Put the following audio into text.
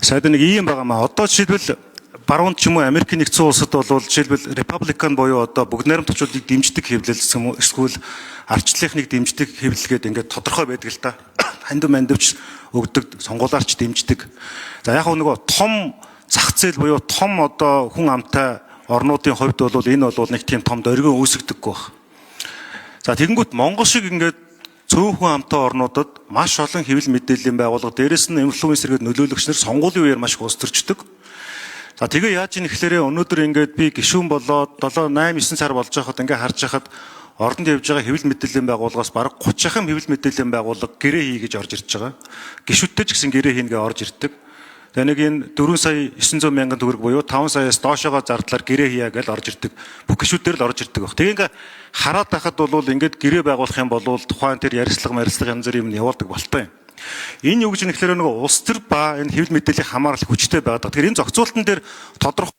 Сайд нэг ийм байгаамаа. Одоо жишээлбэл баруунд ч юм уу Америкийн нэгдсэн улсад бол жишээлбэл Republican буюу одоо бүгд найрамдагчдыг дэмждэг хэвлэл эсвэл ардчлалынхныг дэмждэг хэвлэлгээд ингээд тодорхой байдаг л та. Хандив мандивч өгдөг, сонгуулаарч дэмждэг. За яг нөгөө том зах зээл буюу том одоо хүн амтай орнуудын хувьд бол энэ бол нэг тийм том дөргөн үүсгдэггүй байна. За тэгэнгүүт Монгол шиг ингээд цөөн хүн амтай орнуудад маш олон хэвлэл мэдээллийн байгууллага, дээрэс нь инфлюенсергээд нөлөөлөгч нар сонгуулийн үеэр маш их ус төрчдөг. За тэгээ яаж ийм ихлээрээ өнөөдөр ингээд би гишүүн болоод 7, 8, 9 сар болж байхад ингээд харж байхад ордонд явж байгаа хэвлэл мэдээллийн байгууллагаас бараг 30-ын хэвлэл мэдээллийн байгууллага гэрээ хий гэж орж ирж байгаа. Гишүүдтэй ч гэсэн гэрээ хийнгээ орж ирдэг. Тэгээ нэг энэ 4 сая 900 мянган төгрөг буюу 5 саяас доошоогоо зардлаар гэрээ хийя гэж орж ирдэг. Бүх гишүүдээр л орж ирдэг баг. Тэгээ ингээ хараад байхад бол ингээд гэрээ байгуулах юм бол тухайн тэр ярилцлага янз бүрийн юм явуулдаг болтой юм. Энэ юу гэж нэхлээр нөгөө улс төр ба энэ хэвлэл мэдээллийн хамаарал хүчтэй байдаг. Тэгэхээр энэ зохицуултан дээр тодорхой